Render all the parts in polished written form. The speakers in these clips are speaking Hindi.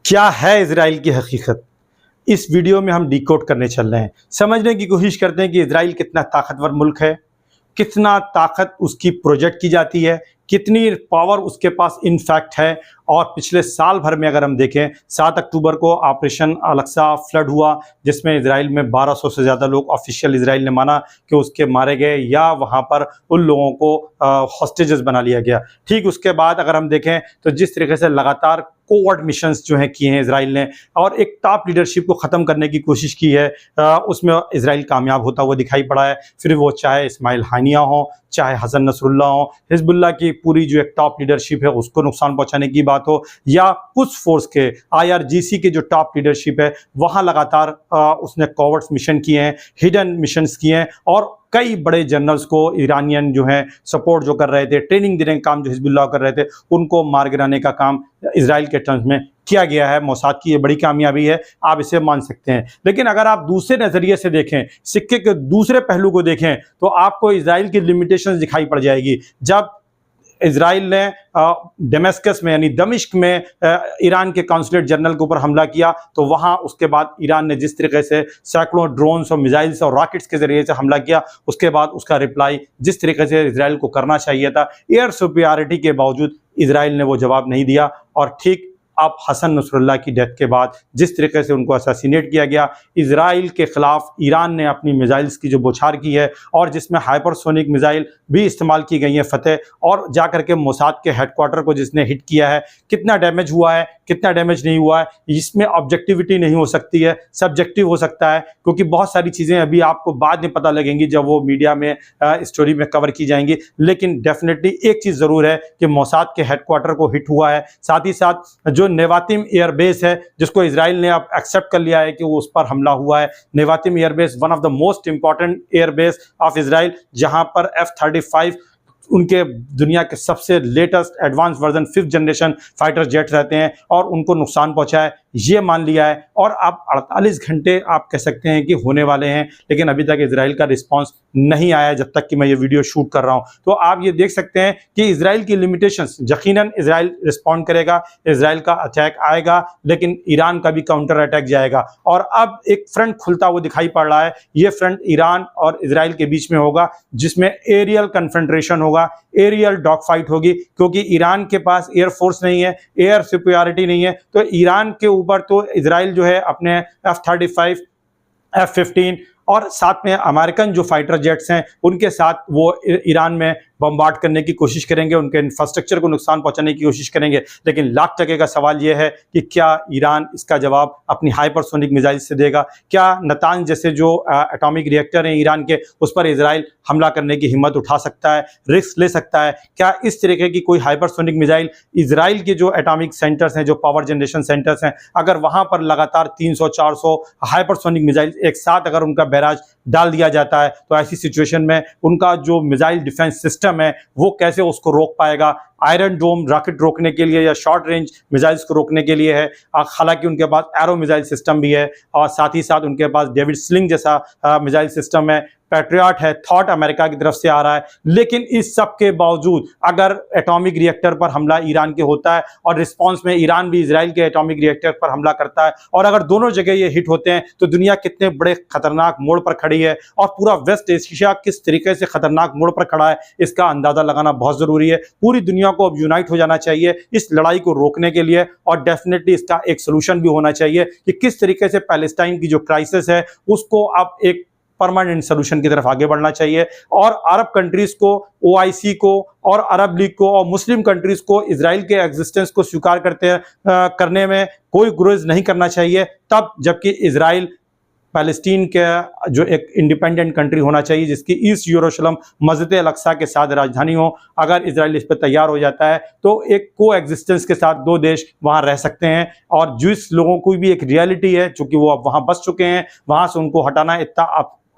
क्या है इजराइल की हकीकत? इस वीडियो में हम डिकोड करने चल रहे हैं। समझने की कोशिश करते हैं कि इजराइल कितना ताकतवर मुल्क है, कितना ताकत उसकी प्रोजेक्ट की जाती है, कितनी पावर उसके पास इनफैक्ट है। और पिछले साल भर में अगर हम देखें, 7 अक्टूबर को ऑपरेशन अलक्सा फ्लड हुआ, जिसमें इजराइल में 1200 से ज़्यादा लोग ऑफिशियल इजराइल ने माना कि उसके मारे गए या वहाँ पर उन लोगों को हॉस्टेजेस बना लिया गया। ठीक उसके बाद अगर हम देखें तो जिस तरीके से लगातार कोवर्ट मिशंस जो हैं किए हैं इजराइल ने और एक टॉप लीडरशिप को ख़त्म करने की कोशिश की है, उसमें इजराइल कामयाब होता हुआ दिखाई पड़ा है। फिर वो चाहे इस्माइल हानिया हो, चाहे हसन नसरुल्ला हो, हिजबुल्लाह की पूरी जो एक टॉप लीडरशिप है उसको नुकसान पहुंचाने की बात हो, या कुछ फोर्स के IRGC के जो टॉप लीडरशिप है वहाँ लगातार उसने कोवर्ट्स मिशन किए हैं, हिडन मिशंस किए हैं और कई बड़े जनरल्स को ईरानियन जो हैं सपोर्ट जो कर रहे थे, ट्रेनिंग देने का काम जो हिजबुल्लाह कर रहे थे, उनको मार गिराने का काम इजराइल के टर्म्स में किया गया है। मोसाद की ये बड़ी कामयाबी है, आप इसे मान सकते हैं। लेकिन अगर आप दूसरे नज़रिए से देखें, सिक्के के दूसरे पहलू को देखें, तो आपको इजराइल की लिमिटेशंस दिखाई पड़ जाएगी। जब इजराइल ने डेमेस्कस में यानी दमिश्क में ईरान के काउंसलेट जनरल के ऊपर हमला किया, तो वहाँ उसके बाद ईरान ने जिस तरीके से सैकड़ों ड्रोन्स और मिसाइल्स और रॉकेट्स के जरिए से हमला किया, उसके बाद उसका रिप्लाई जिस तरीके से इजराइल को करना चाहिए था, एयर सुपीरियरिटी के बावजूद इजराइल ने वो जवाब नहीं दिया। और ठीक अब हसन नसरुल्लाह की डेथ के बाद जिस तरीके से उनको असैसिनेट किया गया, इजराइल के खिलाफ ईरान ने अपनी मिसाइल्स की जो बौछार की है और जिसमें हाइपरसोनिक मिसाइल भी इस्तेमाल की गई है फतेह, और जाकर के मोसाद के हेडक्वार्टर को जिसने हिट किया है, कितना डैमेज हुआ है, कितना डैमेज नहीं हुआ है, इसमें ऑब्जेक्टिविटी नहीं हो सकती है, सब्जेक्टिव हो सकता है, क्योंकि बहुत सारी चीज़ें अभी आपको बाद में पता लगेंगी जब वो मीडिया में स्टोरी में कवर की जाएंगी। लेकिन डेफिनेटली एक चीज़ ज़रूर है कि मोसाद के हेडक्वार्टर को हिट हुआ है। साथ ही साथ जो नेवातिम एयरबेस है, जिसको इजराइल ने अब एक्सेप्ट कर लिया है कि वो उस पर हमला हुआ है। Nevatim airbase one of the most important airbase of Israel, जहां पर F-35 उनके दुनिया के सबसे latest advance version 5th generation fighter jet रहते हैं और उनको नुकसान पहुंचा है, ये मान लिया है। और अब 48 घंटे आप कह सकते हैं कि होने वाले हैं, लेकिन अभी तक इजराइल का रिस्पांस नहीं आया जब तक कि मैं ये वीडियो शूट कर रहा हूं। तो आप ये देख सकते हैं कि इजराइल की लिमिटेशंस, यकीनन इजराइल रिस्पॉन्ड करेगा, इजराइल का अटैक आएगा, लेकिन ईरान का भी काउंटर अटैक जाएगा। और अब एक फ्रंट खुलता हुआ दिखाई पड़ रहा है, ये फ्रंट ईरान और इजराइल के बीच में होगा, जिसमें एरियल कन्फ्रंट्रेशन होगा, एरियल डॉग फाइट होगी, क्योंकि ईरान के पास एयरफोर्स नहीं है, एयर सुपीरियरिटी नहीं है। तो ईरान के ऊपर तो इजराइल जो है अपने F-35, F-15 और साथ में अमेरिकन जो फाइटर जेट्स हैं उनके साथ वो ईरान में बम्बार्ड करने की कोशिश करेंगे, उनके इंफ्रास्ट्रक्चर को नुकसान पहुंचाने की कोशिश करेंगे। लेकिन लाख टके का सवाल यह है कि क्या ईरान इसका जवाब अपनी हाइपरसोनिक मिसाइल से देगा? क्या नतांज जैसे जो एटॉमिक रिएक्टर हैं ईरान के, उस पर इजराइल हमला करने की हिम्मत उठा सकता है, रिस्क ले सकता है? क्या इस तरीके की कोई हाइपरसोनिक मिसाइल इजराइल के जो एटॉमिक सेंटर्स हैं, जो पावर जनरेशन सेंटर्स हैं, अगर वहां पर लगातार 300-400 हाइपरसोनिक मिसाइल एक साथ अगर उनका बैराज डाल दिया जाता है, तो ऐसी सिचुएशन में उनका जो मिसाइल डिफेंस सिस्टम है वो कैसे उसको रोक पाएगा? आयरन डोम रॉकेट रोकने के लिए या शॉर्ट रेंज मिसाइल्स को रोकने के लिए है, हालांकि उनके पास एरो मिसाइल सिस्टम भी है और साथ ही साथ उनके पास डेविड स्लिंग जैसा मिसाइल सिस्टम है, पैट्रियट है, थॉट अमेरिका की तरफ से आ रहा है। लेकिन इस सब के बावजूद अगर एटॉमिक रिएक्टर पर हमला ईरान के होता है और रिस्पांस में ईरान भी इजराइल के एटॉमिक रिएक्टर पर हमला करता है, और अगर दोनों जगह ये हिट होते हैं, तो दुनिया कितने बड़े खतरनाक मोड़ पर खड़ी है और पूरा वेस्ट एशिया किस तरीके से खतरनाक मोड़ पर खड़ा है, इसका अंदाजा लगाना बहुत जरूरी है। पूरी दुनिया को अब यूनाइट हो जाना चाहिए इस लड़ाई को रोकने के लिए, और डेफिनेटली इसका एक सोल्यूशन भी होना चाहिए कि किस तरीके से पैलेस्टाइन की जो क्राइसिस है उसको अब एक परमानेंट सोल्यूशन की तरफ आगे बढ़ना चाहिए। और अरब कंट्रीज को, OIC को और अरब लीग को और मुस्लिम कंट्रीज को इजराइल के एग्जिस्टेंस को स्वीकार करने में कोई गुरेज नहीं करना चाहिए, तब जबकि इजराइल पैलेस्टीन के जो एक इंडिपेंडेंट कंट्री होना चाहिए, जिसकी ईस्ट यरूशलेम मस्जिद अल-अक्सा के साथ राजधानी हो। अगर इजराइल इस पर तैयार हो जाता है तो एक को एग्जिस्टेंस के साथ दो देश वहाँ रह सकते हैं, और जिस लोगों को भी एक रियलिटी है, चूंकि वो अब वहाँ बस चुके हैं, वहाँ से उनको हटाना इतना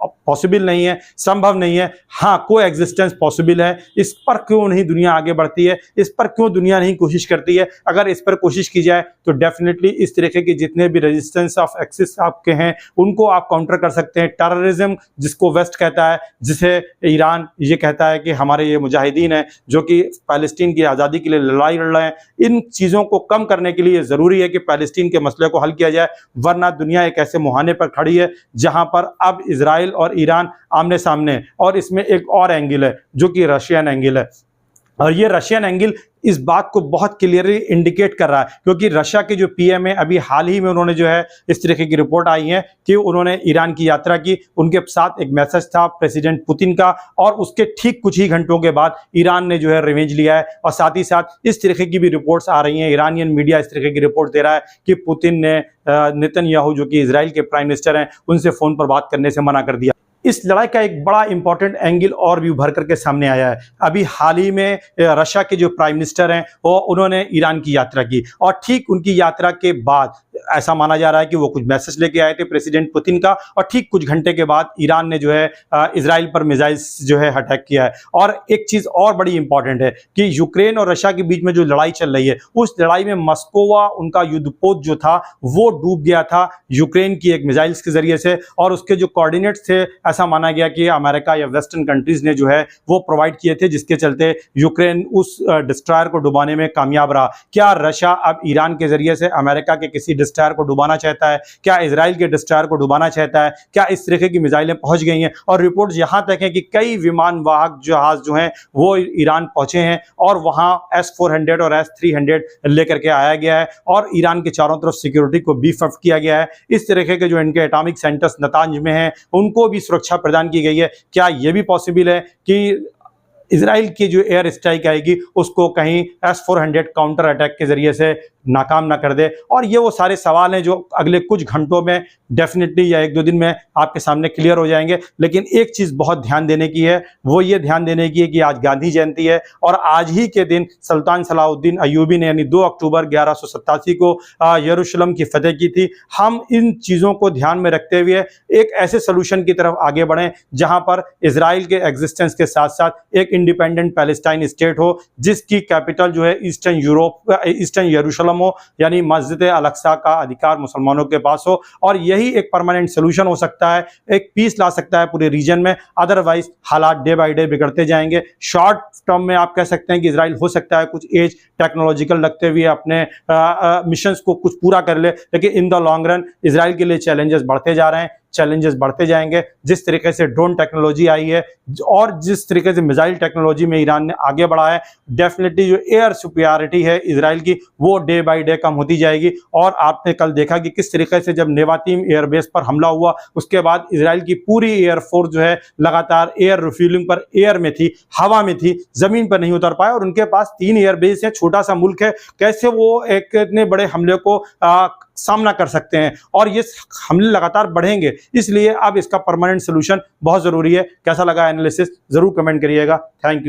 पॉसिबल नहीं है, संभव नहीं है। हाँ, को एग्जिस्टेंस पॉसिबल है। इस पर क्यों नहीं दुनिया आगे बढ़ती है, इस पर क्यों दुनिया नहीं कोशिश करती है? अगर इस पर कोशिश की जाए तो डेफिनेटली इस तरीके के जितने भी रेजिस्टेंस ऑफ एक्सिस आपके हैं उनको आप काउंटर कर सकते हैं। टेररिज्म जिसको वेस्ट कहता है, जिसे ईरान ये कहता है कि हमारे ये मुजाहिदीन हैं जो कि पैलेस्टीन की आज़ादी के लिए लड़ाई लड़ रहे हैं, इन चीज़ों को कम करने के लिए ज़रूरी है कि पैलेस्टीन के मसले को हल किया जाए, वरना दुनिया एक ऐसे मुहाने पर खड़ी है जहां पर अब इजराइल और ईरान आमने सामने। और इसमें एक और एंगल है जो कि रशियन एंगल है, और ये रशियन एंगल इस बात को बहुत क्लियरली इंडिकेट कर रहा है, क्योंकि रशिया के जो पीएम है अभी हाल ही में उन्होंने जो है इस तरीके की रिपोर्ट आई है कि उन्होंने ईरान की यात्रा की, उनके साथ एक मैसेज था प्रेसिडेंट पुतिन का, और उसके ठीक कुछ ही घंटों के बाद ईरान ने जो है रिवेंज लिया है। और साथ ही साथ इस तरीके की भी रिपोर्ट्स आ रही हैं, ईरानियन मीडिया इस तरीके की रिपोर्ट दे रहा है कि पुतिन ने नेतन्याहू जो कि इजराइल के प्राइम मिनिस्टर हैं उनसे फोन पर बात करने से मना कर दिया। इस लड़ाई का एक बड़ा इंपॉर्टेंट एंगल और भी उभर करके सामने आया है। अभी हाल ही में रशिया के जो प्राइम मिनिस्टर हैं वो उन्होंने ईरान की यात्रा की, और ठीक उनकी यात्रा के बाद ऐसा माना जा रहा है कि वो कुछ मैसेज लेके आए थे प्रेसिडेंट पुतिन का, और ठीक कुछ घंटे के बाद ईरान ने जो है इजराइल पर मिसाइल्स जो है अटैक किया है। और एक चीज और बड़ी इंपॉर्टेंट है कि यूक्रेन और रशिया के बीच में जो लड़ाई चल रही है, उस लड़ाई में मस्कोवा उनका युद्धपोत जो था वो डूब गया था यूक्रेन की एक मिसाइल्स के जरिए से, और उसके जो कोऑर्डिनेट्स थे ऐसा माना गया कि अमेरिका या वेस्टर्न कंट्रीज ने जो है वो प्रोवाइड किए थे, जिसके चलते यूक्रेन उस डिस्ट्रॉयर को डुबाने में कामयाब रहा। क्या रशिया अब ईरान के जरिए से अमेरिका के किसी डिस्ट्रॉयर को डुबाना चाहता है? क्या इजराइल के डिस्ट्रॉयर को डुबाना चाहता है? क्या इस तरीके की मिसाइलें पहुंच गई हैं? और रिपोर्ट्स यहां तक है कि कई विमान वाहक जहाज जो हैं वो ईरान पहुंचे हैं, और वहां S-400 और S-300 लेकर के आया गया है, और ईरान के चारों तरफ सिक्योरिटी को बीफ अप किया गया है। इस तरीके के जो इनके एटॉमिक सेंटर्स नतांज में हैं उनको भी सुरक्षा प्रदान की गई है। क्या यह भी पॉसिबल है कि इजराइल की जो एयर स्ट्राइक आएगी उसको कहीं S-400 काउंटर अटैक के जरिए से नाकाम ना कर दे? और ये वो सारे सवाल हैं जो अगले कुछ घंटों में डेफिनेटली या एक दो दिन में आपके सामने क्लियर हो जाएंगे। लेकिन एक चीज़ बहुत ध्यान देने की है, वो ये ध्यान देने की है कि आज गांधी जयंती है, और आज ही के दिन सुल्तान सलाहुद्दीन अयूबी ने यानी 2 अक्टूबर 1187 को यरूशलेम की फतेह की थी। हम इन चीज़ों को ध्यान में रखते हुए एक ऐसे सोल्यूशन की तरफ आगे बढ़ें जहां पर इजराइल के एग्जिस्टेंस के साथ साथ एक इंडिपेंडेंट पैलेस्टाइन स्टेट हो, जिसकी कैपिटल जो है ईस्टर्न यरूशलेम हो, यानी मस्जिद अल अक्सा का अधिकार मुसलमानों के पास हो। और यही एक परमानेंट सोल्यूशन हो सकता है, एक पीस ला सकता है पूरे रीजन में। अदरवाइज हालात डे बाय डे बिगड़ते जाएंगे। शॉर्ट टर्म में आप कह सकते हैं कि इजराइल हो सकता है कुछ एज टेक्नोलॉजिकल रखते हुए अपने मिशंस को कुछ पूरा कर ले, लेकिन in the long run Israel के लिए चैलेंजेस बढ़ते जा रहे हैं, चैलेंजेस बढ़ते जाएंगे। जिस तरीके से ड्रोन टेक्नोलॉजी आई है और जिस तरीके से मिसाइल टेक्नोलॉजी में ईरान ने आगे बढ़ा है, डेफिनेटली जो एयर सुपीरियरिटी है इजराइल की वो डे बाय डे कम होती जाएगी। और आपने कल देखा कि किस तरीके से जब नेवातीम एयरबेस पर हमला हुआ उसके बाद इजराइल की पूरी एयरफोर्स जो है लगातार एयर रिफ्यूलिंग पर एयर में थी, हवा में थी, जमीन पर नहीं उतर पाए। और उनके पास 3 एयरबेस है, छोटा सा मुल्क है, कैसे वो एक इतने बड़े हमले को सामना कर सकते हैं? और ये हमले लगातार बढ़ेंगे, इसलिए अब इसका परमानेंट सोल्यूशन बहुत जरूरी है। कैसा लगा एनालिसिस जरूर कमेंट करिएगा। Thank you.